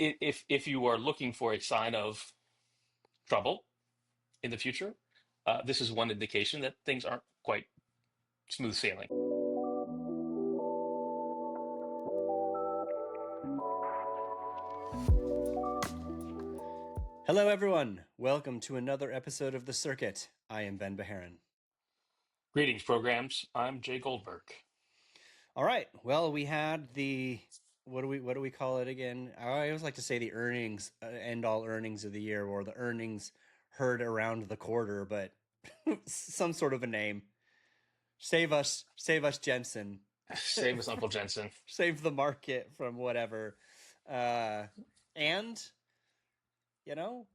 if you are looking for a sign of trouble in the future, this is one indication that things aren't quite smooth sailing. Hello, everyone. Welcome to another episode of The Circuit. I am Ben Bajarin. Greetings, programs. I'm Jay Goldberg. All right. Well, we had the what do we call it again? I always like to say the earnings, end all earnings of the year, or the earnings heard around the quarter, but some sort of a name. Save us, Jensen. Same as Uncle Jensen. Save the market from whatever. Uh, and you know,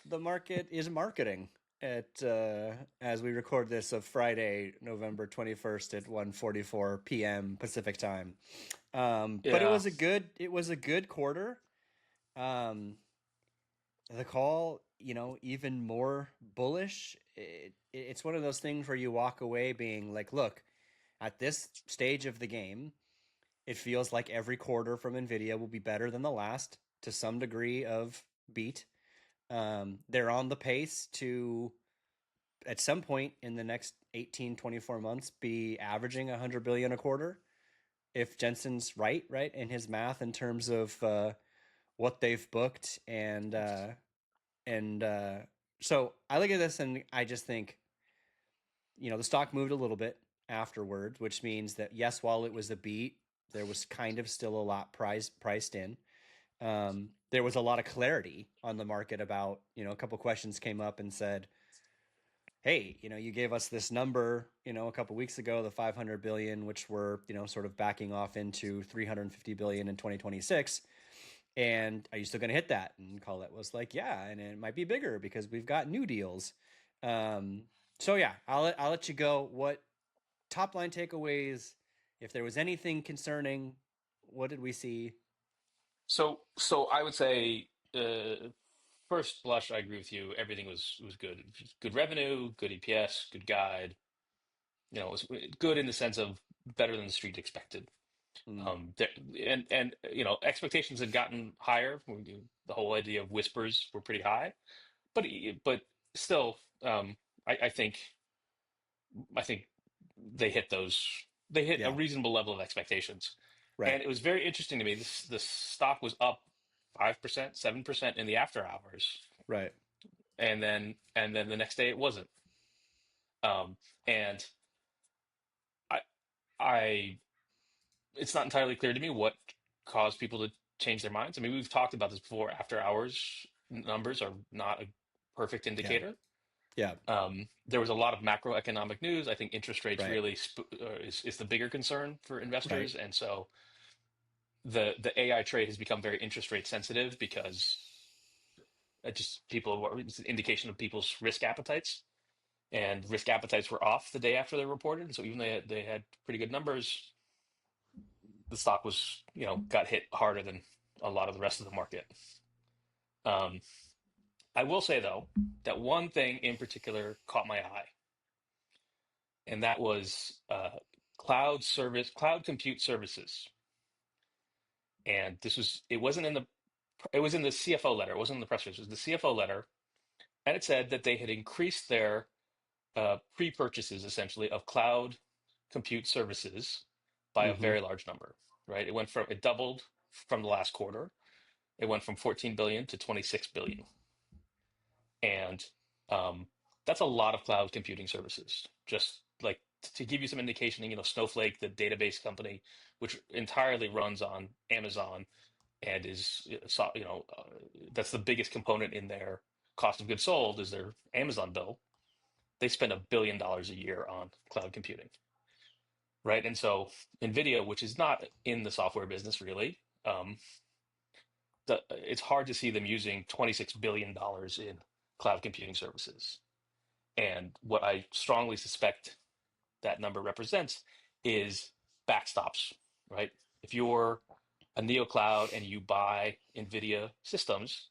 the market is marketing at as we record this of Friday, November 21st at 1:44 p.m. Pacific time. But Yeah. it was a good quarter. Um, the call, even more bullish. It's one of those things where you walk away being like, look, at this stage of the game, it feels like every quarter from NVIDIA will be better than the last to some degree of beat. They're on the pace to, at some point in the next 18, 24 months, be averaging 100 billion a quarter. If Jensen's right, in his math in terms of what they've booked. And so I look at this and I just think, the stock moved a little bit afterward, which means that, yes, while it was a beat, there was kind of still a lot priced in. There was a lot of clarity on the market about, a couple questions came up and said, hey, you gave us this number, a couple weeks ago, the 500 billion, which we're, sort of backing off into 350 billion in 2026. And are you still going to hit that? And Colette was like, yeah, and it might be bigger because we've got new deals. So yeah, I'll let you go. What top line takeaways? If there was anything concerning, what did we see? So I would say, first blush, I agree with you. Everything was good. Good revenue, good EPS, good guide. It was good in the sense of better than the street expected. Mm, There, and expectations had gotten higher. The whole idea of whispers were pretty high, but still, I think they hit those. They hit a yeah, reasonable level of expectations, right, and it was very interesting to me. The stock was up 5%, 7% in the after hours, right. and then the next day it wasn't. And I I it's not entirely clear to me what caused people to change their minds. I mean, we've talked about this before. After hours numbers are not a perfect Yeah, indicator. yeah, There was a lot of macroeconomic news. I think interest rates right, really is the bigger concern for right. investors, and so the AI trade has become very interest rate sensitive because it's an indication of people's risk appetites, and risk appetites were off the day after they reported. And so even though they had pretty good numbers, the stock was got hit harder than a lot of the rest of the market. Um, I will say though that one thing in particular caught my eye, and that was cloud compute services. And it was in the CFO letter. It wasn't in the press release. It was the CFO letter, and it said that they had increased their pre-purchases essentially of cloud compute services by a Mm-hmm. very large number. Right? It doubled from the last quarter. It went from 14 billion to 26 billion, and that's a lot of cloud computing services. Just like to give you some indication, Snowflake, the database company, which entirely runs on Amazon and that's the biggest component in their cost of goods sold is their Amazon bill. They spend $1 billion a year on cloud computing, right? And so NVIDIA, which is not in the software business really, it's hard to see them using $26 billion in cloud computing services. And what I strongly suspect that number represents is backstops, right? If you're a NeoCloud and you buy NVIDIA systems,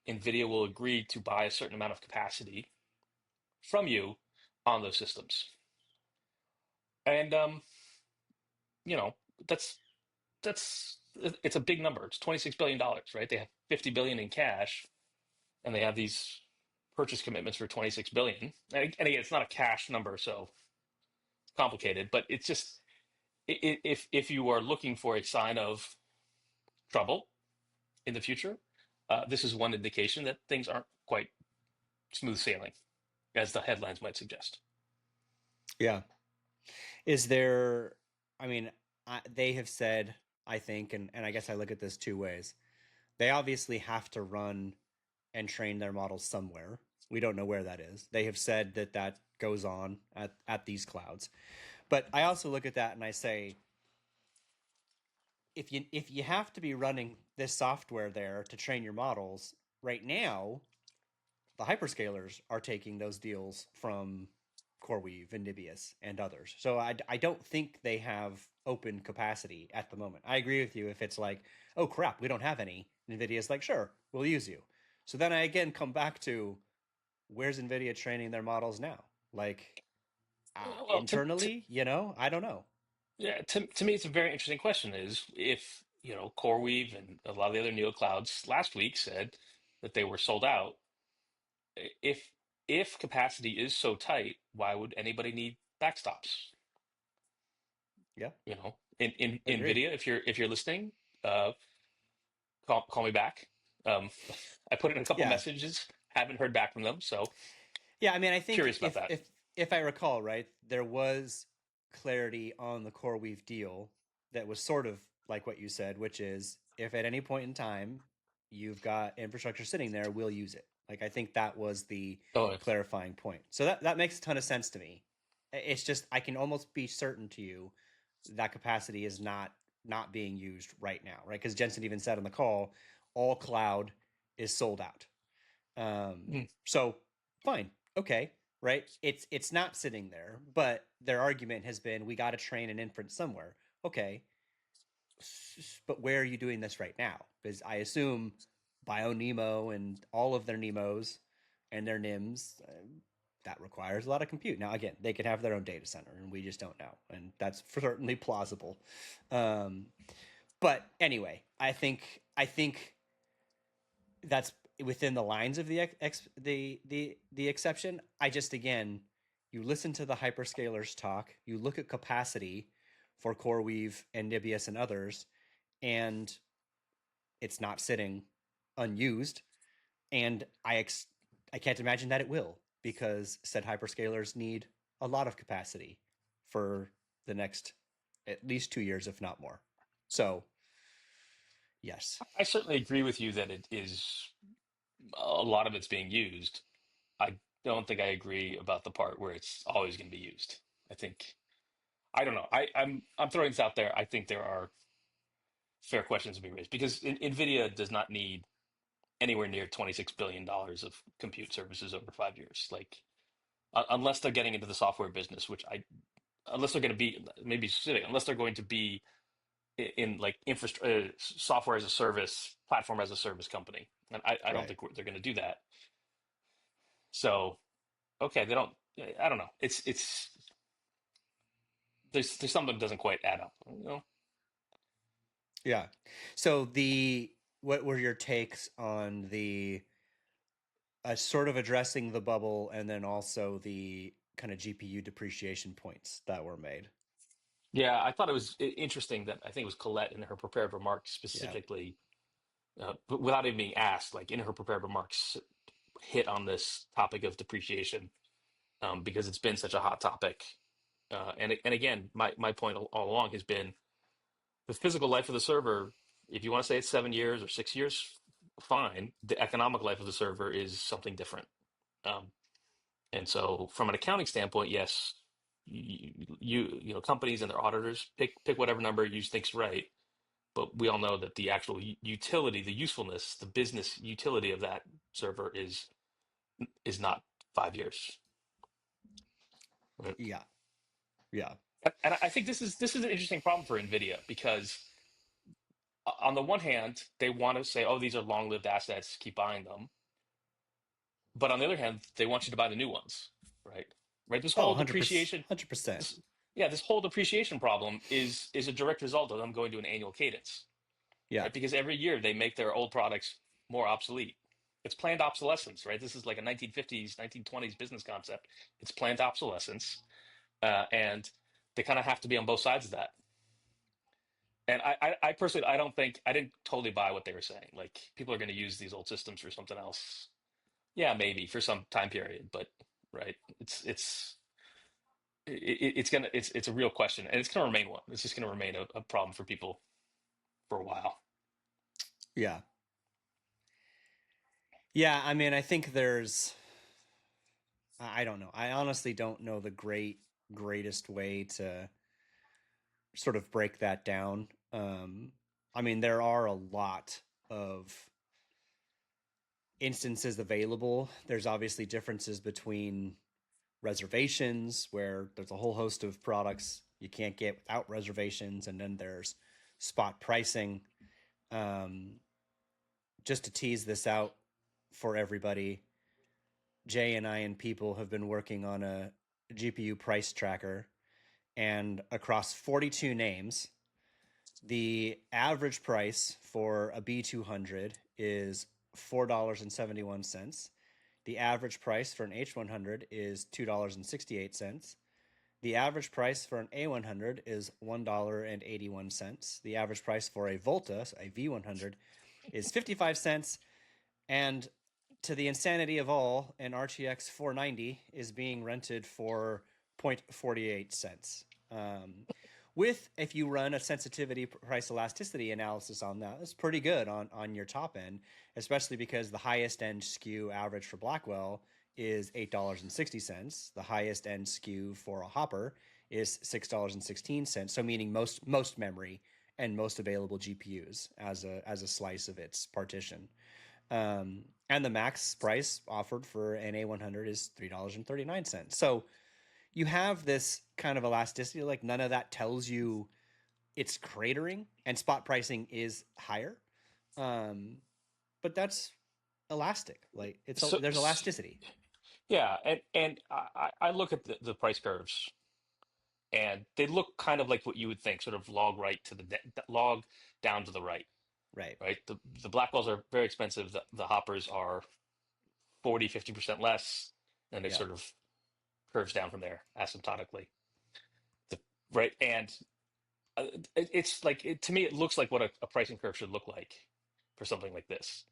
NVIDIA will agree to buy a certain amount of capacity from you on those systems. And you know, that's it's a big number. It's $26 billion, right? They have 50 billion in cash, and they have these purchase commitments for 26 billion. And again, it's not a cash number, so it's complicated. But it's just if you are looking for a sign of trouble in the future, this is one indication that things aren't quite smooth sailing, as the headlines might suggest. Yeah. Is there, I mean, they have said, I think, and I guess I look at this two ways. They obviously have to run and train their models somewhere. We don't know where that is. They have said that that goes on at these clouds. But I also look at that and I say, if you have to be running this software there to train your models right now, the hyperscalers are taking those deals from CoreWeave and Nibius and others. So I don't think they have open capacity at the moment. I agree with you if it's like, oh crap, we don't have any. NVIDIA's like, sure, we'll use you. So then I again come back to where's NVIDIA training their models now? Like Well, internally, I don't know. yeah, to me, it's a very interesting question. Is if CoreWeave and a lot of the other neo clouds last week said that they were sold out. If if capacity is so tight, why would anybody need backstops? Yeah, In agreed. NVIDIA, if you're listening, uh, call me back. Um, I put in a couple Yeah, messages, haven't heard back from them, so yeah, I mean, I think curious about that. if I recall right, there was clarity on the CoreWeave deal that was sort of like what you said, which is if at any point in time you've got infrastructure sitting there, we'll use it. Like I think that was the Oh, clarifying point. So that makes a ton of sense to me. It's just I can almost be certain to you that capacity is not being used right now, right? Because Jensen even said on the call, all cloud is sold out. mm, So fine, okay, right? It's not sitting there, but their argument has been we got to train an inference somewhere. Okay, but where are you doing this right now? Because I assume BioNemo and all of their Nemos and their NIMs that requires a lot of compute. Now, again, they could have their own data center, and we just don't know, and that's certainly plausible. Um, but anyway, I think that's within the lines of the exception. I just again, you listen to the hyperscalers talk, you look at capacity for CoreWeave and Nibius and others, and it's not sitting unused. And I can't imagine that it will because said hyperscalers need a lot of capacity for the next at least 2 years, if not more. So yes, I certainly agree with you that it is a lot of it's being used. I don't think I agree about the part where it's always going to be used. I think I don't know. I'm throwing this out there. I think there are fair questions to be raised because NVIDIA does not need anywhere near $26 billion of compute services over 5 years. Like unless they're getting into the software business, unless they're going to be maybe specific, unless they're going to be in like infrastructure, software as a service, platform as a service company, and I don't right. think they're going to do that. So okay, they don't. I don't know. It's there's something that doesn't quite add up. Yeah. So what were your takes on the sort of addressing the bubble and then also the kind of GPU depreciation points that were made? Yeah, I thought it was interesting that I think it was Colette in her prepared remarks Yeah. specifically, but without even being asked, like in her prepared remarks, hit on this topic of depreciation because it's been such a hot topic. And again, my point all along has been the physical life of the server. If you want to say it's 7 years or 6 years, fine. The economic life of the server is something different. Um, and so, from an accounting standpoint, yes, companies and their auditors pick whatever number you think's right. But we all know that the actual utility, the usefulness, the business utility of that server is not 5 years. Right? Yeah. Yeah. And I think this is an interesting problem for NVIDIA because on the one hand, they want to say, "Oh, these are long-lived assets, keep buying them," but on the other hand, they want you to buy the new ones, right? Right. This Oh, whole 100%. depreciation, 100%. this yeah, this whole depreciation problem is a direct result of them going to an annual cadence. Yeah. right? Because every year they make their old products more obsolete. It's planned obsolescence, right? This is like a 1950s, 1920s business concept. It's planned obsolescence, and they kind of have to be on both sides of that. And I personally, I don't think I didn't totally buy what they were saying. Like people are going to use these old systems for something else. Yeah, maybe for some time period, but right, it's a real question, and it's gonna remain one. It's just gonna remain a problem for people for a while. Yeah. Yeah. I mean, I think I don't know. I honestly don't know the greatest way to sort of break that down. I mean, there are a lot of instances available. There's obviously differences between reservations, where there's a whole host of products you can't get without reservations, and then there's spot pricing. Um, just to tease this out for everybody, Jay and I and people have been working on a GPU price tracker, and across 42 names, the average price for a B200 is $4.71. The average price for an H100 is $2.68. The average price for an A100 is $1.81. The average price for a Volta, so a V100, is 55 cents. And to the insanity of all, an RTX 490 is being rented for 0.48 cents. With, if you run a sensitivity price elasticity analysis on that, it's pretty good on your top end, especially because the highest end SKU average for Blackwell is $8.60. The highest end SKU for a Hopper is $6.16. So meaning most memory and most available GPUs as a slice of its partition. And the max price offered for an A100 is $3.39. So you have this kind of elasticity, like none of that tells you it's cratering, and spot pricing is higher. Um, but that's elastic. Like So, there's elasticity. yeah, and I look at the price curves, and they look kind of like what you would think, sort of log right to log down to the right, Right. right? The Blackwells are very expensive. The Hoppers are 40-50% less, and it Yeah. sort of curves down from there asymptotically. The, right, and it's like to me, it looks like what a pricing curve should look like for something like this,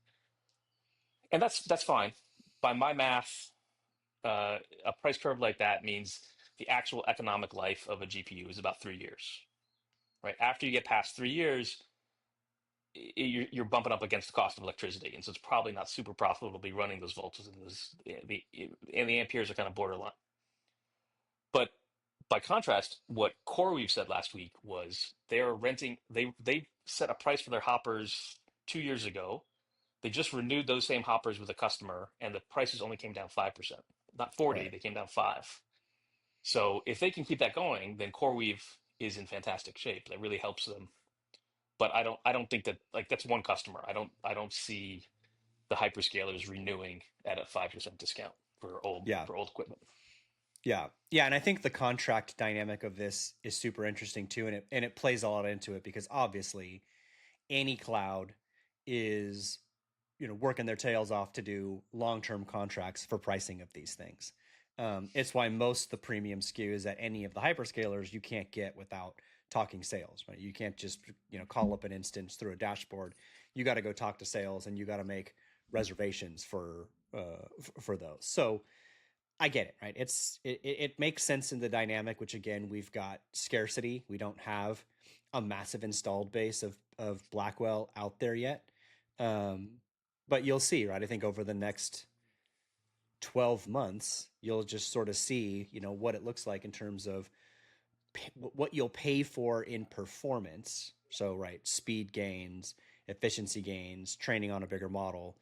and that's fine. By my math, a price curve like that means the actual economic life of a GPU is about 3 years. Right after you get past 3 years, you're bumping up against the cost of electricity, and so it's probably not super profitable to be running those voltages and the amperes are kind of borderline. But by contrast, what CoreWeave said last week was they're renting. They set a price for their hoppers 2 years ago. They just renewed those same hoppers with a customer, and the prices only came down 5%, not 40. Right. They came down 5. So if they can keep that going, then CoreWeave is in fantastic shape. That really helps them. But I don't think that like that's one customer. I don't see the hyperscalers renewing at a 5% discount Yeah. for old equipment. Yeah. Yeah. And I think the contract dynamic of this is super interesting too. And it plays a lot into it because obviously any cloud is working their tails off to do long-term contracts for pricing of these things. It's why most of the premium SKUs at any of the hyperscalers you can't get without talking sales, right? You can't just call up an instance through a dashboard. You got to go talk to sales, and you got to make reservations for those. So I get it, right? It makes sense in the dynamic, which again we've got scarcity. We don't have a massive installed base of Blackwell out there yet. Um, but you'll see, right? I think over the next 12 months, you'll just sort of see, what it looks like in terms of what you'll pay for in performance. So, right, speed gains, efficiency gains, training on a bigger model,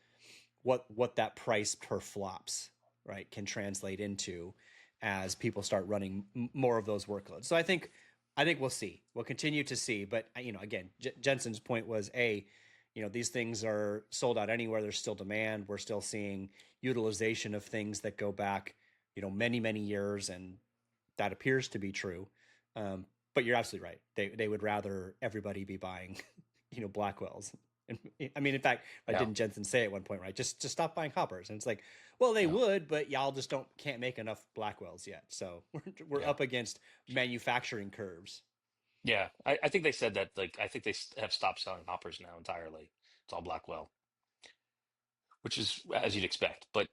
what that price per flops, right, can translate into as people start running more of those workloads. So I think we'll see. We'll continue to see, but again, Jensen's point was these things are sold out anywhere. There's still demand. We're still seeing utilization of things that go back, many years, and that appears to be true. But you're absolutely right. They would rather everybody be buying Blackwells. And I mean, in fact, I Yeah, didn't Jensen say at one point, right? Just stop buying hoppers. And it's like, well, they yeah, would, but y'all just can't make enough Blackwells yet. So we're yeah, up against manufacturing curves. yeah. I think they said that, like, I think they have stopped selling hoppers now entirely. It's all Blackwell, which is as you'd expect. But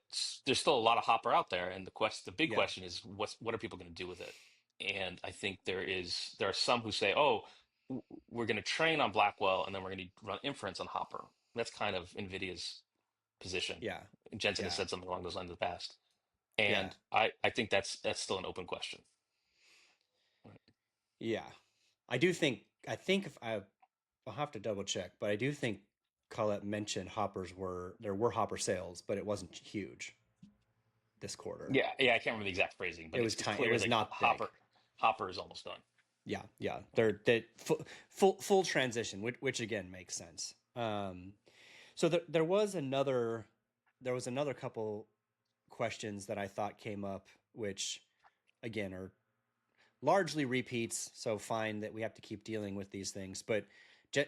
there's still a lot of hopper out there, and the big Yeah, question is what are people going to do with it? And I think there are some who say, oh, we're going to train on Blackwell, and then we're going to run inference on Hopper. That's kind of NVIDIA's position. yeah, Jensen has yeah, said something along those lines in the past, yeah, and I think that's still an open question. Right. yeah. I think if I'll have to double check, but I do think Colette mentioned there were hopper sales, but it wasn't huge this quarter. Yeah, yeah, I can't remember the exact phrasing, It but was it's tiny. It clear was that not big. Hopper is almost done. Yeah, yeah. They're full transition, which again makes sense. So there was another couple questions that I thought came up, which again are largely repeats. So fine that we have to keep dealing with these things. But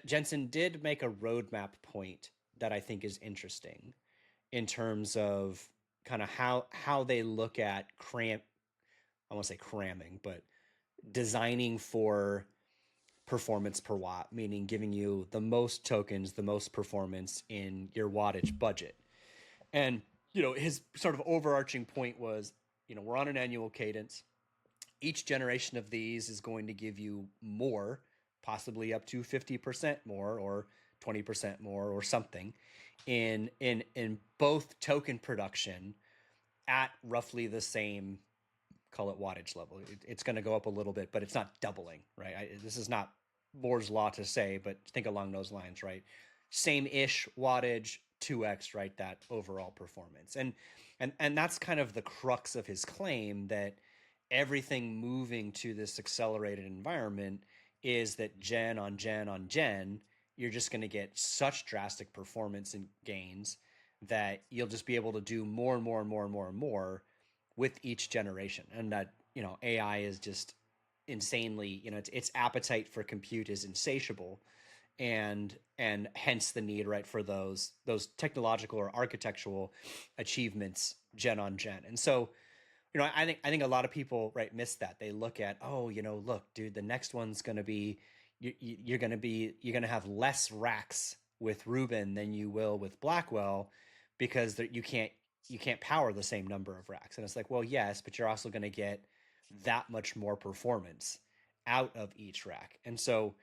Jensen did make a roadmap point that I think is interesting in terms of kind of how they look at I won't say cramming, but designing for performance per watt, meaning giving you the most tokens, the most performance in your wattage budget. And, his sort of overarching point was, we're on an annual cadence. Each generation of these is going to give you more, possibly up to 50% more or 20% more or something in both token production at roughly the same, call it wattage level. It's going to go up a little bit, but it's not doubling, right? This is not Moore's law to say, but think along those lines, right? Same ish wattage, 2x, right? That overall performance, and that's kind of the crux of his claim that everything moving to this accelerated environment is that gen on gen on gen, you're just going to get such drastic performance and gains that you'll just be able to do more and more and more and more and more with each generation. And that, AI is just insanely, its appetite for compute is insatiable, and hence the need, right, for those technological or architectural achievements gen on gen. And so, I think a lot of people, right, miss that. They look at, oh, look, dude, the next one's going to be you're going to have less racks with Rubin than you will with Blackwell because you can't power the same number of racks. And it's like, well, yes, but you're also going to get that much more performance out of each rack. And so,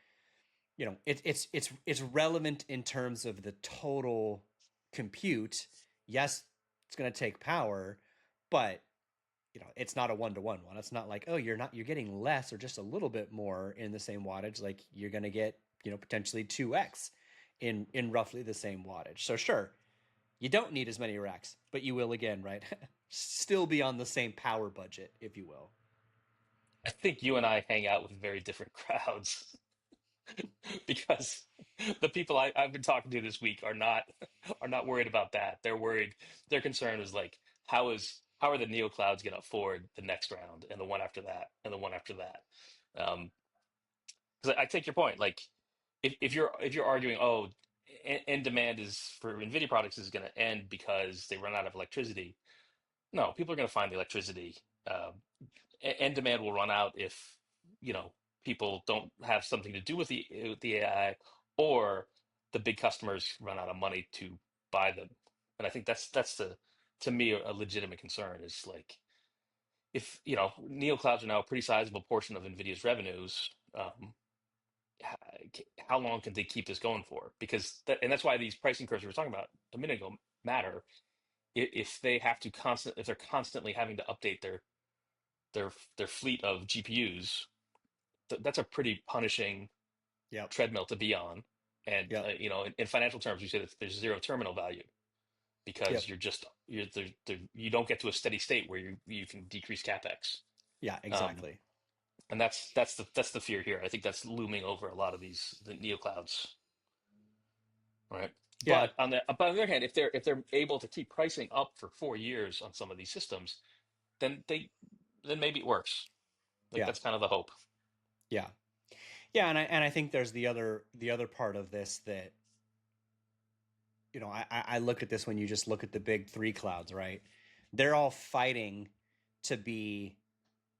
it's relevant in terms of the total compute. Yes, it's going to take power, but it's not a one-to-one one. It's not like, oh, you're getting less or just a little bit more in the same wattage. Like you're going to get, potentially 2x in roughly the same wattage. So sure, you don't need as many racks, but you will again, right? Still be on the same power budget, if you will. I think you and I hang out with very different crowds because the people I've been talking to this week are not worried about that. They're worried. Their concern is like, how are the neoclouds going to afford the next round and the one after that and the one after that? Because I take your point. Like, if you're arguing, oh, end demand is for NVIDIA products is going to end because they run out of electricity. No, people are going to find the electricity. End demand will run out if people don't have something to do with the AI, or the big customers run out of money to buy them. And I think that's the to me a legitimate concern is like if neoclouds are now a pretty sizable portion of NVIDIA's revenues. How long can they keep this going for? Because and that's why these pricing curves we were talking about a minute ago matter. If they have to if they're constantly having to update their fleet of GPUs, that's a pretty punishing Yep. treadmill to be on. And Yep. in financial terms, we say that there's zero terminal value because Yep. you don't get to a steady state where you can decrease capex. Yeah, Um, exactly. and that's the fear here. I think that's looming over a lot of the neoclouds, right? Yeah. But on the other hand, if they're able to keep pricing up for 4 years on some of these systems, then maybe it works. Like Yeah. that's kind of the hope. Yeah. Yeah, and I think there's the other part of this that I look at this when you just look at the big three clouds, right? They're all fighting to be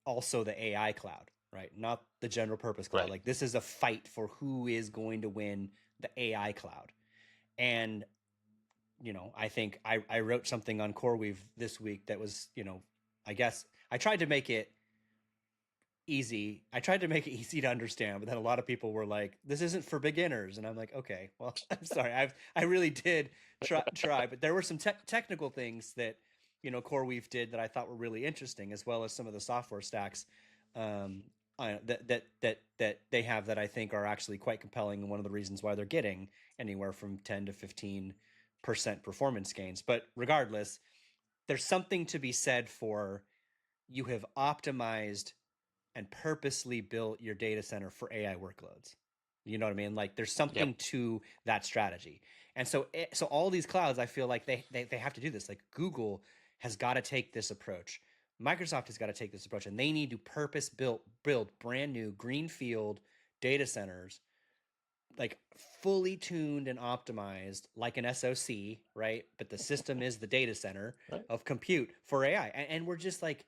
also the AI cloud, right? Not the general purpose cloud. Right. Like this is a fight for who is going to win the AI cloud. And I think I wrote something on CoreWeave this week that was, I guess I tried to make it easy. I tried to make it easy to understand, but then a lot of people were like, "This isn't for beginners," and I'm like, "Okay, well, I'm sorry. I really did try, but there were some technical things that CoreWeave did that I thought were really interesting, as well as some of the software stacks um, that they have that I think are actually quite compelling, and one of the reasons why they're getting anywhere from 10 to 15% performance gains. But regardless, there's something to be said for you have optimized and purposely built your data center for AI workloads. You know what I mean? Like there's Yep. something to that strategy. And so all these clouds, I feel like they have to do this. Like Google has got to take this approach. Microsoft has got to take this approach, and they need to build brand new greenfield data centers, like fully tuned and optimized like an SoC, right? But the system is the data center Right. of compute for AI. And we're just like,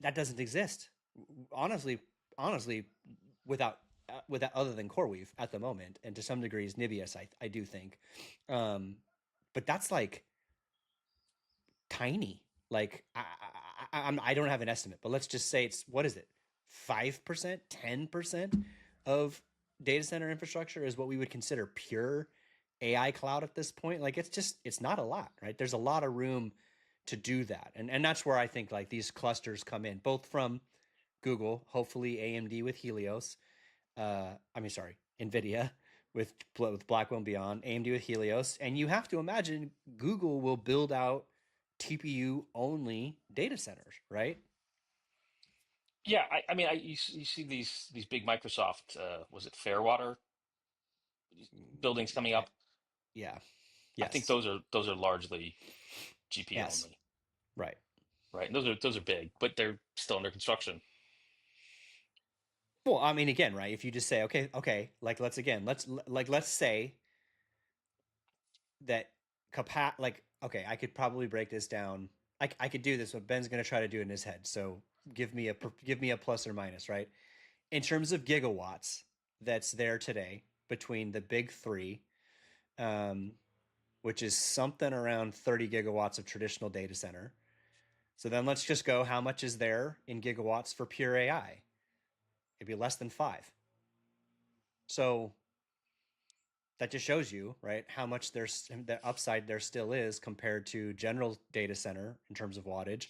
that doesn't exist. Honestly, without other than CoreWeave at the moment, and to some degrees Nibius, I do think, um, but that's like tiny. Like I don't have an estimate, but let's just say it's what is it, 5%, 10% of data center infrastructure is what we would consider pure AI cloud at this point. Like it's not a lot, right? There's a lot of room to do that, and that's where I think like these clusters come in, both from Google, hopefully AMD with Helios. I mean, sorry, NVIDIA with Blackwell and beyond, AMD with Helios, and you have to imagine Google will build out TPU only data centers, right? Yeah. I mean, you see these big Microsoft, was it Fairwater buildings coming Yeah, up? yeah, I think yes, those are largely GPU yes, only, right. right? And those are big, but they're still under construction. Well, I mean, again, right? If you just say, okay, like let's say that like okay, I could probably break this down. I could do this, but Ben's going to try to do it in his head. So give me a plus or minus, right? In terms of gigawatts that's there today between the big three, um, which is something around 30 gigawatts of traditional data center. So then let's just go how much is there in gigawatts for pure AI? It'd be less than five. So that just shows you, right, how much there's the upside there still is compared to general data center in terms of wattage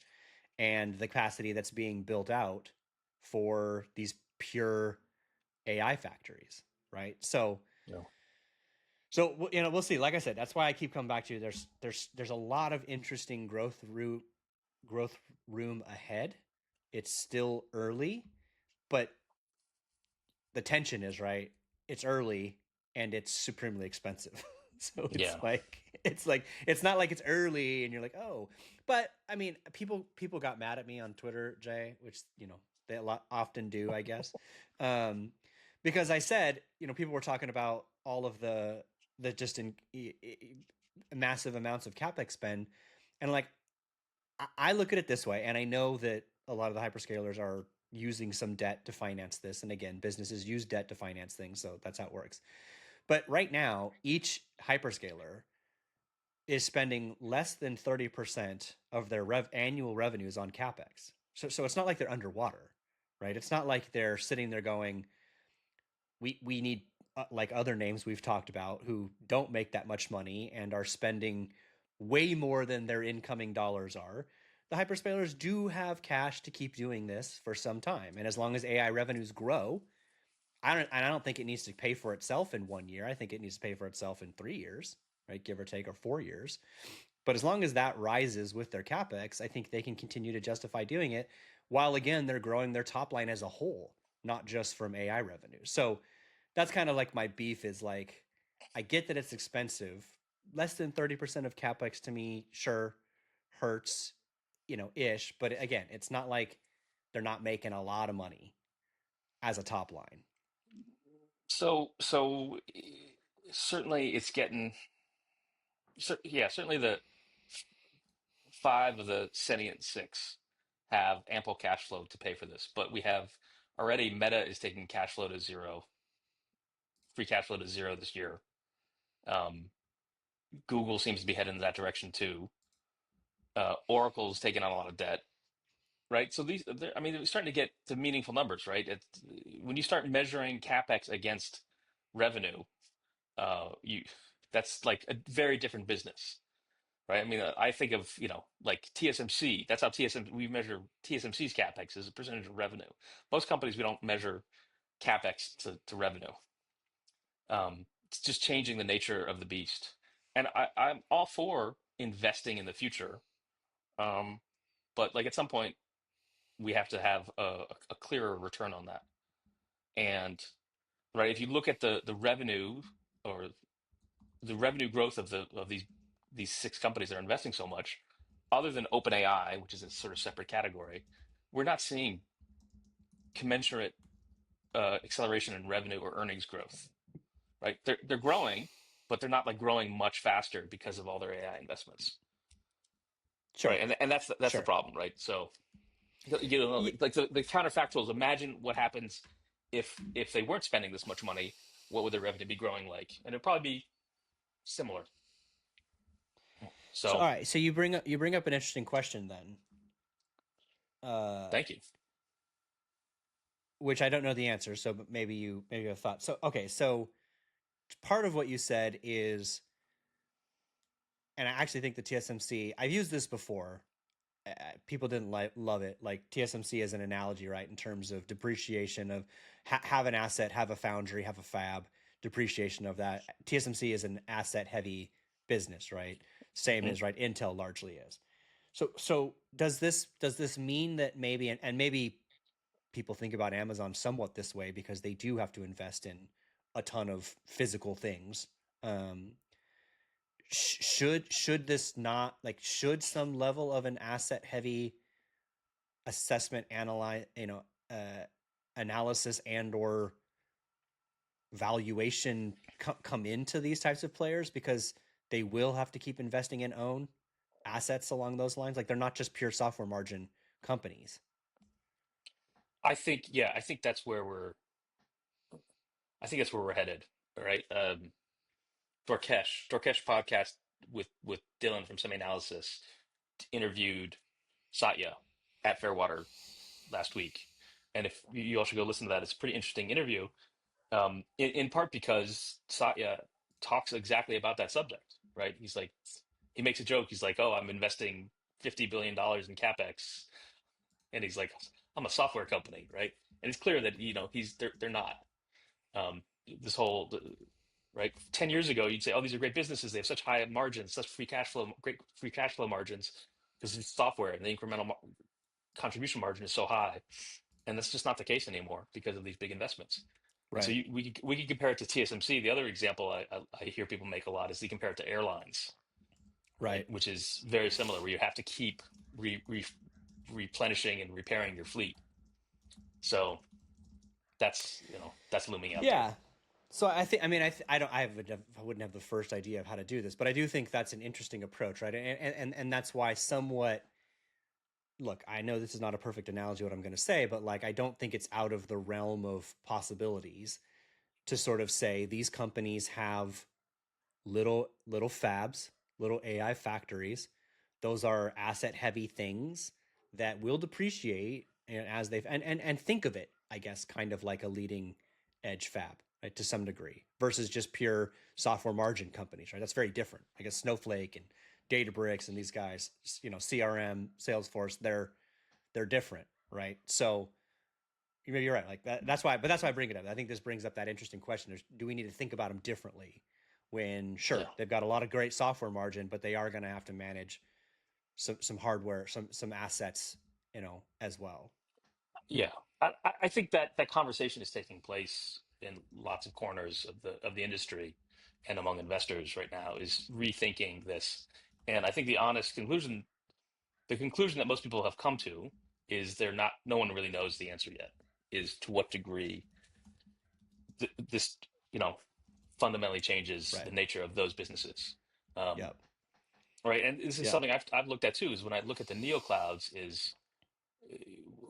and the capacity that's being built out for these pure AI factories, right? You know. So we'll see. Like I said, that's why I keep coming back to there's a lot of interesting growth room ahead. It's still early, but the tension is right. It's early and it's supremely expensive. So it's Yeah. like it's not like it's early and you're like, oh, but I mean people got mad at me on Twitter, Jay, which they often do, I guess, um, because I said people were talking about all of the just in massive amounts of capex spend, and like I look at it this way, and I know that a lot of the hyperscalers are using some debt to finance this. And again, businesses use debt to finance things, so that's how it works. But right now, each hyperscaler is spending less than 30% of their annual revenues on capex. So it's not like they're underwater, right? It's not like they're sitting there going, we need like other names we've talked about who don't make that much money and are spending way more than their incoming dollars are. The hyperscalers do have cash to keep doing this for some time, and as long as AI revenues grow, I don't think it needs to pay for itself in 1 year. I think it needs to pay for itself in 3 years, right, give or take, or 4 years. But as long as that rises with their capex, I think they can continue to justify doing it, while again they're growing their top line as a whole, not just from AI revenue. So that's kind of like my beef is like, I get that it's expensive. Less than 30% of capex to me, sure, hurts, ish. But again, it's not like they're not making a lot of money as a top line. So certainly it's getting yeah, certainly the five of the sentient six have ample cash flow to pay for this, but we have already Meta is taking cash flow to zero, free cash flow to zero this year. Um, Google seems to be heading in that direction too. Oracle's taking on a lot of debt, right? So I mean, we're starting to get to meaningful numbers, right? When you start measuring capex against revenue, you that's like a very different business, right? I mean, I think of, like TSMC. That's how we measure TSMC's capex as a percentage of revenue. Most companies, we don't measure capex to revenue. It's just changing the nature of the beast. And I'm all for investing in the future. Um, but like at some point, we have to have a clearer return on that. And right, if you look at the revenue or the revenue growth of these six companies that are investing so much, other than OpenAI, which is a sort of separate category, we're not seeing commensurate acceleration in revenue or earnings growth. Right? They're growing, but they're not like growing much faster because of all their AI investments. Right? Sure, And that's the sure. problem, right? So Ye- like the counterfactuals. Imagine what happens if they weren't spending this much money. What would their revenue be growing like? And it'd probably be similar. So all So right, so you bring up an interesting question then, uh, thank you. which I don't know the answer. So but maybe you have thought. So okay, so part of what you said is, and I actually think the TSMC. I've used this before. People didn't love it. Like TSMC as an analogy, right? In terms of depreciation of have an asset, have a foundry, have a fab, depreciation of that. TSMC is an asset heavy business, right? Same Mhm. as right Intel largely is. So does this mean that maybe and maybe people think about Amazon somewhat this way because they do have to invest in a ton of physical things. Um, should this not like should some level of an asset heavy assessment analyze analysis and or valuation come into these types of players because they will have to keep investing in own assets along those lines, like they're not just pure software margin companies. I think that's where we're headed. All right. Dorkesh podcast with Dylan from Semi Analysis interviewed Satya at Fairwater last week. And if you all should go listen to that, it's a pretty interesting interview. In part because Satya talks exactly about that subject, right? He's like, he makes a joke. He's like, "Oh, I'm investing $50 billion in capex," and he's like, "I'm a software company, right?" And it's clear that they're not. This whole right 10 years ago, you'd say, "Oh, these are great businesses. They have such high margins, such free cash flow, great free cash flow margins because it's software and the incremental contribution margin is so high." And that's just not the case anymore because of these big investments. And so Right, we could compare it to TSMC. The other example I hear people make a lot is they compare it to airlines, right? right. Which is very similar, where you have to keep replenishing and repairing your fleet. So that's looming out there. Yeah. So I think, I mean, I don't, I wouldn't have the first idea of how to do this, but I do think that's an interesting approach, right? And that's why somewhat, look, I know this is not a perfect analogy what I'm going to say, but like, I don't think it's out of the realm of possibilities to sort of say these companies have little fabs, little AI factories. Those are asset heavy things that will depreciate and as they've and think of it, I guess, kind of like a leading edge fab, right, to some degree, versus just pure software margin companies, right? That's very different. I guess Snowflake and Databricks and these guys, CRM, Salesforce, they're different, right? So maybe you're right. Like that, that's why I bring it up. I think this brings up that interesting question: do we need to think about them differently? When Yeah, sure they've got a lot of great software margin, but they are going to have to manage some hardware, some assets, as well. yeah. I think that conversation is taking place in lots of corners of the industry and among investors right now is rethinking this. And I think the conclusion that most people have come to is no one really knows the answer yet, is to what degree this, you know, fundamentally changes the Right. nature of those businesses. Um, Yep. right. And this is Yep. something I've looked at too, is when I look at the neo clouds is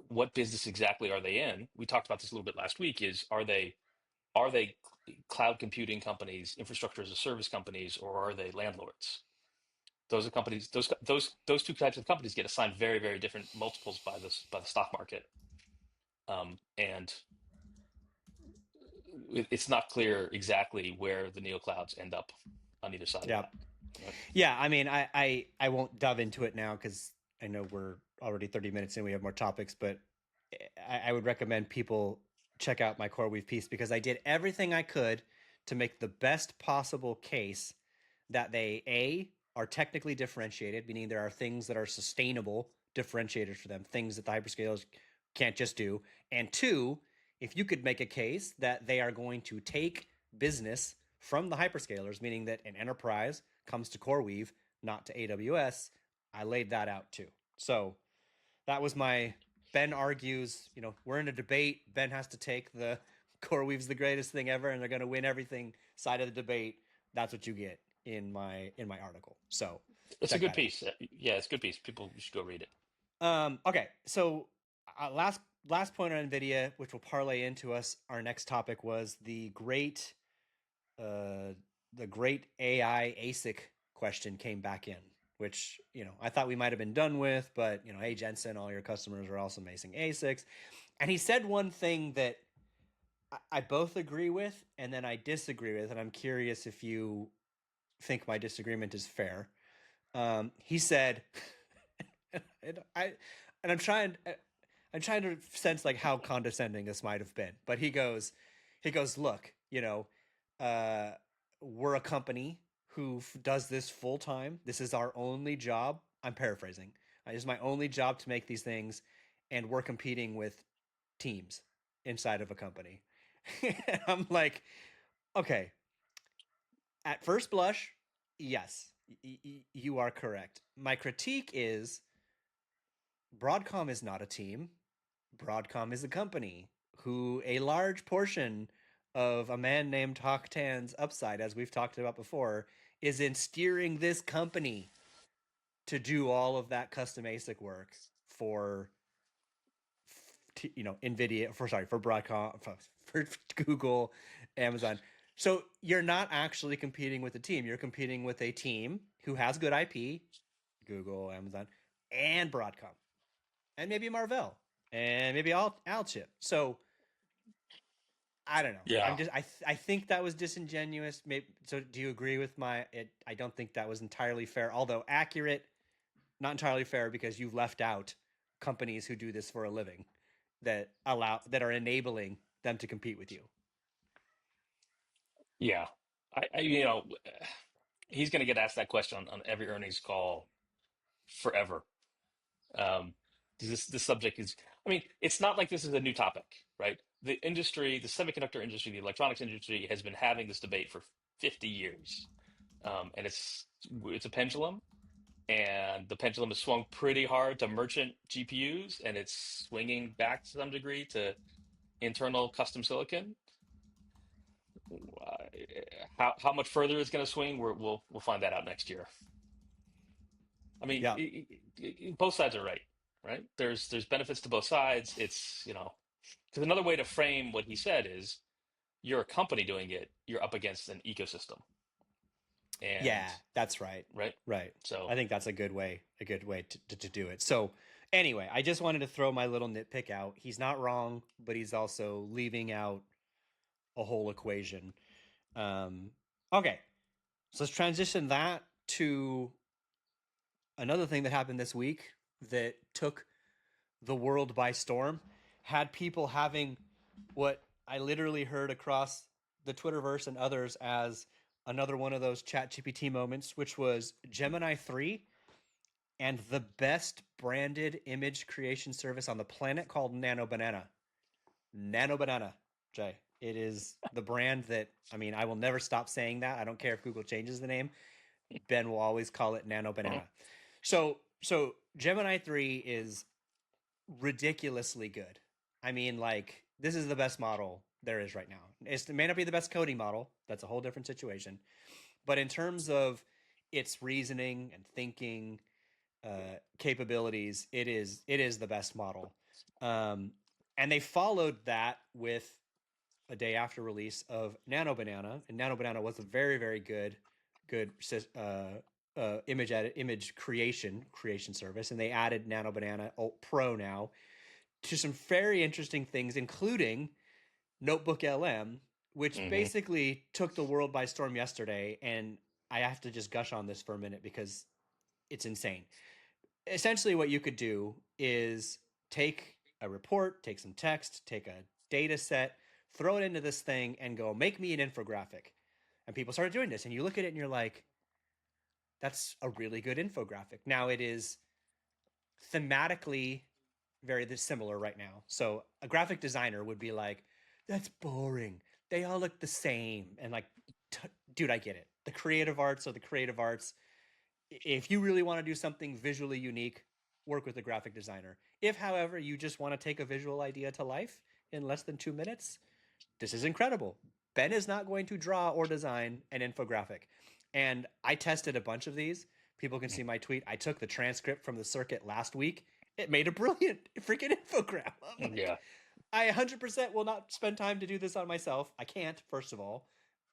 what business exactly are they in? We talked about this a little bit last week, is are they cloud computing companies, infrastructure as a service companies, or are they landlords? Those are companies, those two types of companies get assigned very, very different multiples by the stock market. And it's not clear exactly where the neoclouds end up on either side of Yep. that. Right. Yeah. I mean, I won't dive into it now because I know we're already 30 minutes in. We have more topics, but I would recommend people check out my core weave piece because I did everything I could to make the best possible case that they are technically differentiated, meaning there are things that are sustainable differentiators for them, things that the hyperscalers can't just do, and two, if you could make a case that they are going to take business from the hyperscalers, meaning that an enterprise comes to CoreWeave, not to AWS, I laid that out too. So that was my Ben argues, we're in a debate. Ben has to take the CoreWeave's the greatest thing ever and they're going to win everything side of the debate. That's what you get in my article. So It's a check good that out. piece. Yeah, it's a good piece. People should go read it. Okay, so last point on NVIDIA, which will parlay into us. Our next topic was uh, the great AI ASIC question came back in, which I thought we might have been done with, but hey Jensen, all your customers are also making ASICs, and he said one thing that I both agree with and then I disagree with, and I'm curious if you think my disagreement is fair. He said, and I'm trying to sense like how condescending this might have been, but he goes, look, uh, we're a company who does this full time. This is our only job. I'm paraphrasing. It is my only job to make these things, and we're competing with teams inside of a company. And I'm like, okay, at first blush, yes, you are correct. My critique is Broadcom is not a team. Broadcom is a company who a large portion of a man named Hawk Tan's upside, as we've talked about before, is in steering this company to do all of that custom ASIC work for NVIDIA, for Broadcom, for Google, Amazon. So you're not actually competing with a team. You're competing with a team who has good IP, Google, Amazon, and Broadcom, and maybe Marvell, and maybe Alchip. So I don't know. Yeah. I think that was disingenuous. Maybe so. Do you agree with my? I don't think that was entirely fair, although accurate. Not entirely fair because you've left out companies who do this for a living that are enabling them to compete with you. Yeah. He's going to get asked that question on every earnings call forever. Um, this subject is, I mean, it's not like this is a new topic, right? The industry, the semiconductor industry, the electronics industry has been having this debate for 50 years. And it's a pendulum, and the pendulum has swung pretty hard to merchant GPUs, and it's swinging back to some degree to internal custom silicon. Uh, how much further it's going to swing, we'll find that out next year. I mean, Yeah, both sides are right, right? There's benefits to both sides. It's, because another way to frame what he said is you're a company doing it, you're up against an ecosystem. And yeah, that's right. right. Right. I So think that's a good way to do it. So anyway, I just wanted to throw my little nitpick out. He's not wrong, but he's also leaving out a whole equation. Um, okay, so let's transition that to another thing that happened this week that took the world by storm, had people having what I literally heard across the Twitterverse and others as another one of those chat GPT moments, which was Gemini 3 and the best branded image creation service on the planet called NanoBanana. NanoBanana, Jay. It is the brand that, I mean, I will never stop saying that. I don't care if Google changes the name. Ben will always call it NanoBanana. So Gemini 3 is ridiculously good. I mean, like, this is the best model there is right now. It may not be the best coding model. That's a whole different situation. But in terms of its reasoning and thinking capabilities, it is the best model. Um, and they followed that with a day after release of NanoBanana, and NanoBanana was a very very good image creation service, and they added NanoBanana Pro now to some very interesting things, including Notebook LM, which Hmm. basically took the world by storm yesterday. And I have to just gush on this for a minute because it's insane. Essentially, what you could do is take a report, take some text, take a data set, throw it into this thing, and go, make me an infographic. And people started doing this. And you look at it and you're like, that's a really good infographic. Now, it is thematically very similar right now. So a graphic designer would be like, "That's boring. They all look the same." And like, dude, I get it. The creative arts are the creative arts. If you really want to do something visually unique, work with a graphic designer. If, however, you just want to take a visual idea to life in less than 2 minutes, this is incredible. Ben is not going to draw or design an infographic. And I tested a bunch of these. People can see my tweet. I took the transcript from the circuit last week. It made a brilliant freaking infogram. I'm like, Yeah. I 100% will not spend time to do this on myself. I can't, first of all.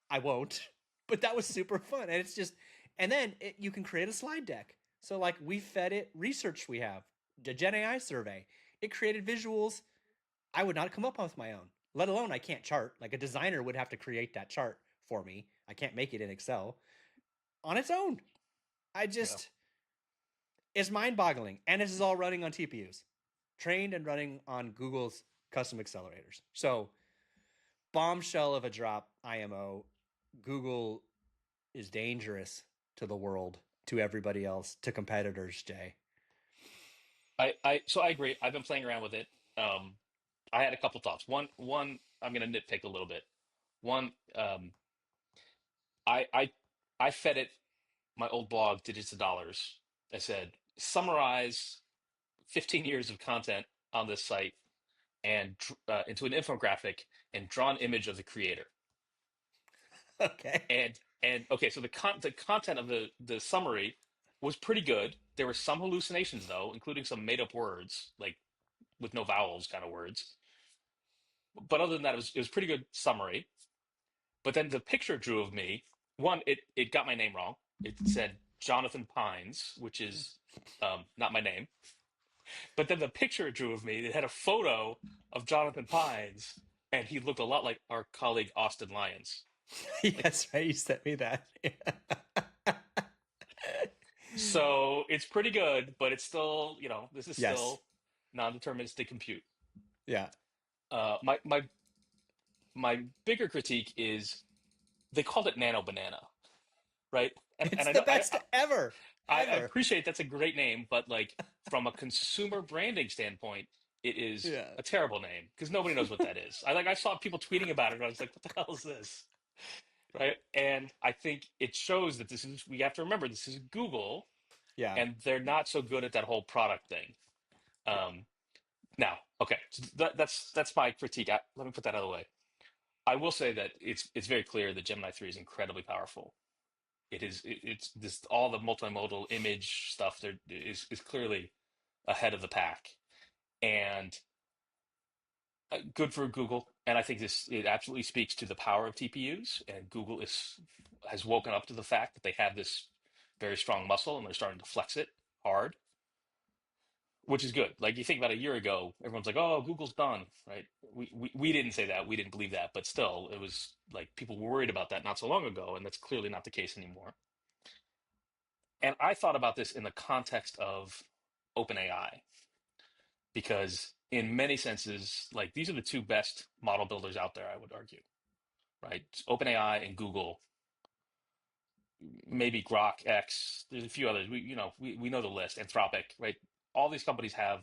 I won't. But that was super fun. And it's just, and then you can create a slide deck. So, like, we fed it research we have, the Gen AI survey. It created visuals I would not come up with my own, let alone I can't chart. Like a designer would have to create that chart for me. I can't make it in Excel on its own. I Yeah. just, it's mind boggling. And this is all running on TPUs, trained and running on Google's custom accelerators. So, bombshell of a drop IMO. Google is dangerous to the world, to everybody else, to competitors, Jay. So I agree. I've been playing around with it. Um, I had a couple thoughts. One, I'm going to nitpick a little bit. One, I, I, I fed it my old blog, Digits to Dollars. I said, summarize 15 years of content on this site and into an infographic and draw an image of the creator. Okay. And okay, so the content of the summary was pretty good. There were some hallucinations though, including some made up words, like with no vowels kind of words. But other than that, it was pretty good summary. But then the picture it drew of me, one, it got my name wrong. It said Jonathan Pines, which is not my name. But then the picture it drew of me, it had a photo of Jonathan Pines, and he looked a lot like our colleague Austin Lyons. Like, Yes, right. You sent me that. so it's pretty good, but it's still, this is Yes. still non-deterministic compute. Yeah. My bigger critique is they called it Nano Banana, right? And It's I the know best ever. I Ever. appreciate that's a great name, but like from a consumer branding standpoint, it is Yeah. a terrible name because nobody knows what that is. I saw people tweeting about it, and I was like, what the hell is this? Right? And I think it shows that we have to remember this is Google, Yeah. and they're not so good at that whole product thing. Um, Now, okay, so that's my critique. Let me put that out of the way. I will say that it's very clear that Gemini 3 is incredibly powerful. It's this all the multimodal image stuff there is clearly ahead of the pack and good for Google. And I think this it absolutely speaks to the power of TPUs. And Google has woken up to the fact that they have this very strong muscle and they're starting to flex it hard, which is good. Like you think about a year ago, everyone's like, "Oh, Google's done," right? We didn't say that, we didn't believe that, but still, it was like people were worried about that not so long ago, and that's clearly not the case anymore. And I thought about this in the context of OpenAI because, in many senses, like these are the two best model builders out there. I would argue, right? It's OpenAI and Google, maybe Grok X. There's a few others. We know the list. Anthropic, right? All these companies have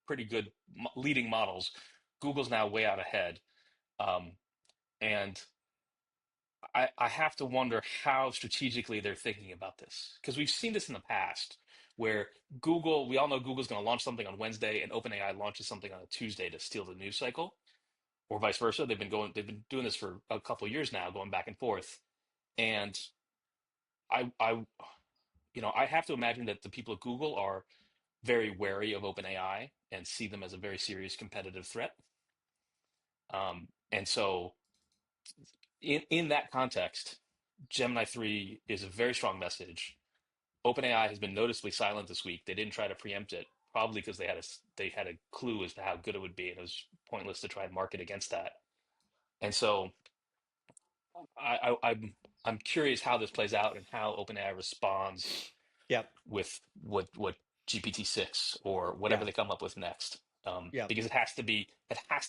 pretty good leading models. Google's now way out ahead. Um, and I have to wonder how strategically they're thinking about this. Because we've seen this in the past where we all know Google's going to launch something on Wednesday and OpenAI launches something on a Tuesday to steal the news cycle. or vice versa. They've been doing this for a couple of years now, going back and forth. And I I have to imagine that the people at Google are very wary of OpenAI and see them as a very serious competitive threat. And so, in that context, Gemini 3 is a very strong message. OpenAI has been noticeably silent this week. They didn't try to preempt it, probably because they had a clue as to how good it would be, and it was pointless to try and market against that. And so, I'm curious how this plays out and how OpenAI responds Yep. with what GPT-6 or whatever Yeah. they come up with next. Yep. Because it has to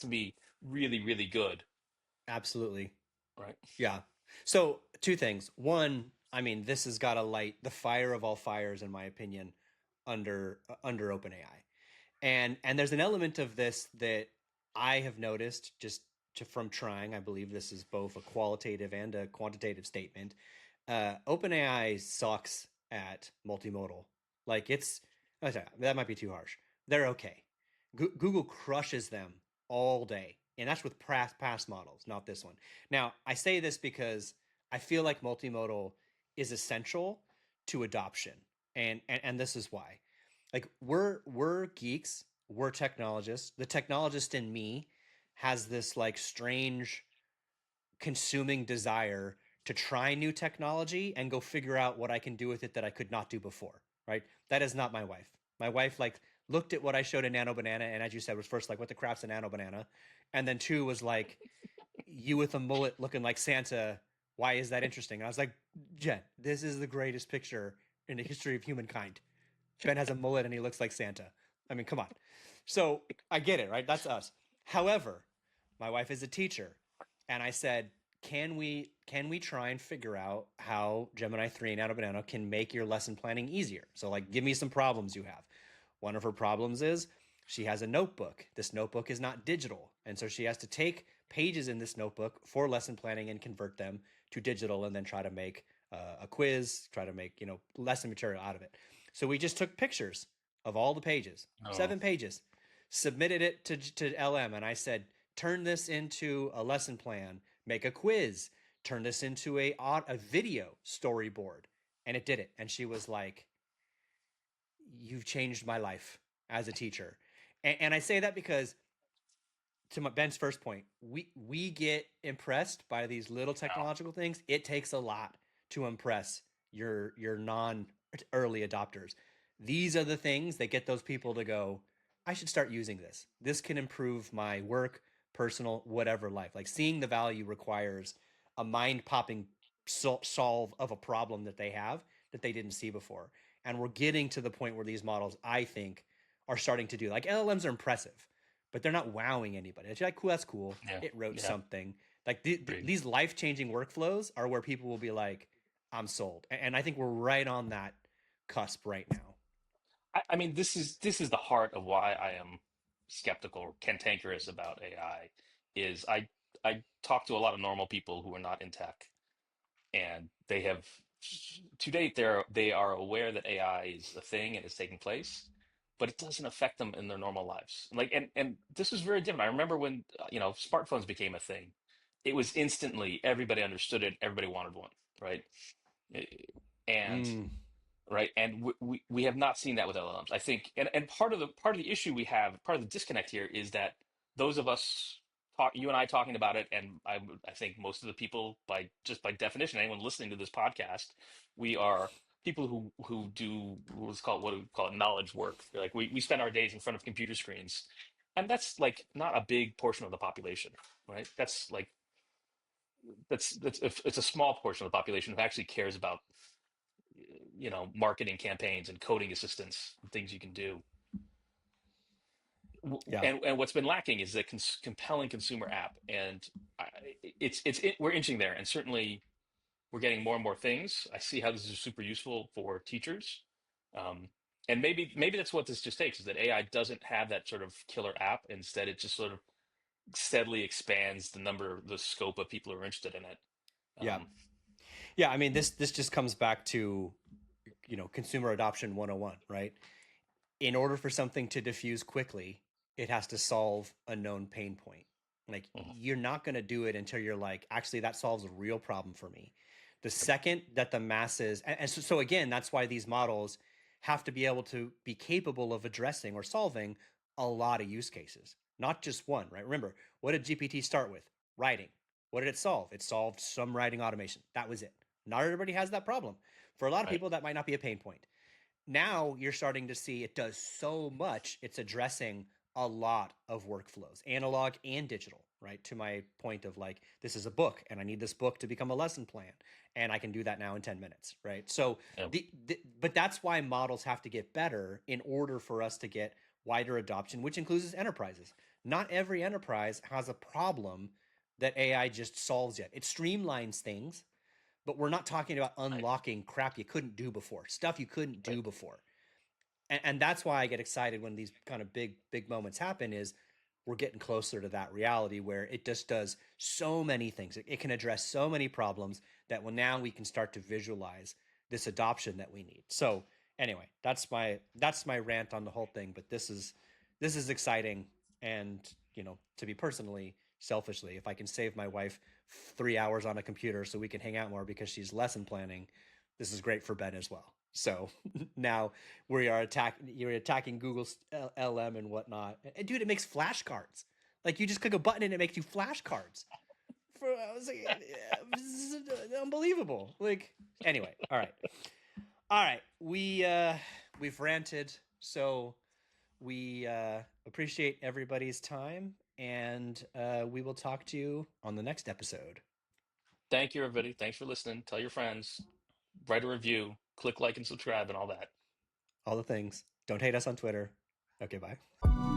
be really, really good, Absolutely. right? Yeah. So two things. One, I mean, this has got to light the fire of all fires, in my opinion, under OpenAI. And there's an element of this that I have noticed from trying. I believe this is both a qualitative and a quantitative statement. OpenAI sucks at multimodal. Like that might be too harsh. They're okay. Google crushes them all day, and that's with past models, not this one. Now, I say this because I feel like multimodal is essential to adoption, and this is why. Like we're geeks, we're technologists. The technologist in me has this like strange consuming desire to try new technology and go figure out what I can do with it that I could not do before, right? That is not my wife. My wife like looked at what I showed in NanoBanana and as you said was first like what the crap's a NanoBanana, and then two was like you with a mullet looking like Santa. Why is that interesting? And I was like, Jen, this is the greatest picture in the history of humankind. Ben has a mullet and he looks like Santa. I mean, come on. So I get it, right? That's us. However, my wife is a teacher, and I said, can we try and figure out how Gemini 3 and Out of Banana can make your lesson planning easier? So like give me some problems you have. One of her problems is she has a notebook. This notebook is not digital, and so she has to take pages in this notebook for lesson planning and convert them to digital and then try to make a quiz, try to make, lesson material out of it. So we just took pictures of all the pages, Oh, 7 pages, submitted it to LM, and I said, turn this into a lesson plan, make a quiz, turn this into a video storyboard, and it did it. And she was like, "You've changed my life as a teacher," and I say that because to Ben's first point, we get impressed by these little wow. technological things. It takes a lot to impress your non early adopters. These are the things that get those people to go, I should start using this. This can improve my work, personal, whatever life. Like seeing the value requires a mind popping solve of a problem that they have that they didn't see before. And we're getting to the point where these models, I think, are starting to do. Like LLMs are impressive, but they're not wowing anybody. It's like, cool, that's cool. Yeah, It wrote yeah, something. Like agreed. these life changing workflows are where people will be like, I'm sold. And I think we're right on that cusp right now. I mean, this is the heart of why I am skeptical or cantankerous about AI. Is I talk to a lot of normal people who are not in tech, and they have to date they are aware that AI is a thing and is taking place, but it doesn't affect them in their normal lives. Like, and this was very different. I remember when smartphones became a thing. It was instantly everybody understood it, everybody wanted one, right? And Mm, right? And we have not seen that with LLMs. I think, and part of the issue we have, part of the disconnect here is that those of us you and I talking about it, and I think most of the people by definition, anyone listening to this podcast, we are people who do what do we call it knowledge work. Like we spend our days in front of computer screens, and that's like not a big portion of the population, right? That's like that's it's a small portion of the population who actually cares about marketing campaigns and coding assistance and things you can do. yeah. And what's been lacking is a compelling consumer app, and we're inching there, and certainly we're getting more and more things. I see how this is super useful for teachers, um, and maybe that's what this just takes is that AI doesn't have that sort of killer app. Instead, it just sort of steadily expands the scope of people who are interested in it. Yeah. Um, Yeah. I mean, this just comes back to, consumer adoption 101, right? In order for something to diffuse quickly, it has to solve a known pain point. Like, Mhm. you're not going to do it until you're like, actually, that solves a real problem for me. The second that the masses, and so again, that's why these models have to be able to be capable of addressing or solving a lot of use cases, not just one, right? Remember, what did GPT start with? Writing. What did it solve? It solved some writing automation. That was it. Not everybody has that problem. For a lot of Right. people, that might not be a pain point. Now you're starting to see it does so much. It's addressing a lot of workflows, analog and digital, right? To my point of like, this is a book and I need this book to become a lesson plan. And I can do that now in 10 minutes, right? So, Yeah. but that's why models have to get better in order for us to get wider adoption, which includes enterprises. Not every enterprise has a problem that AI just solves yet. It streamlines things, but we're not talking about Right. unlocking crap you couldn't do before, stuff you couldn't Right. do before. And that's why I get excited when these kind of big moments happen is we're getting closer to that reality where it just does so many things. It can address so many problems that when now we can start to visualize this adoption that we need. So anyway, that's my rant on the whole thing, but this is exciting. And to be personally selfishly, if I can save my wife 3 hours on a computer so we can hang out more because she's lesson planning, this is great for Ben as well. So now you're attacking Google's LM and whatnot. And dude, it makes flashcards. Like, you just click a button and it makes you flashcards. I was like, this is unbelievable. Like, anyway, all right. We've ranted, so we appreciate everybody's time, and we will talk to you on the next episode. Thank you, everybody. Thanks for listening. Tell your friends, write a review, click like and subscribe, and all that. All the things. Don't hate us on Twitter. Okay, bye.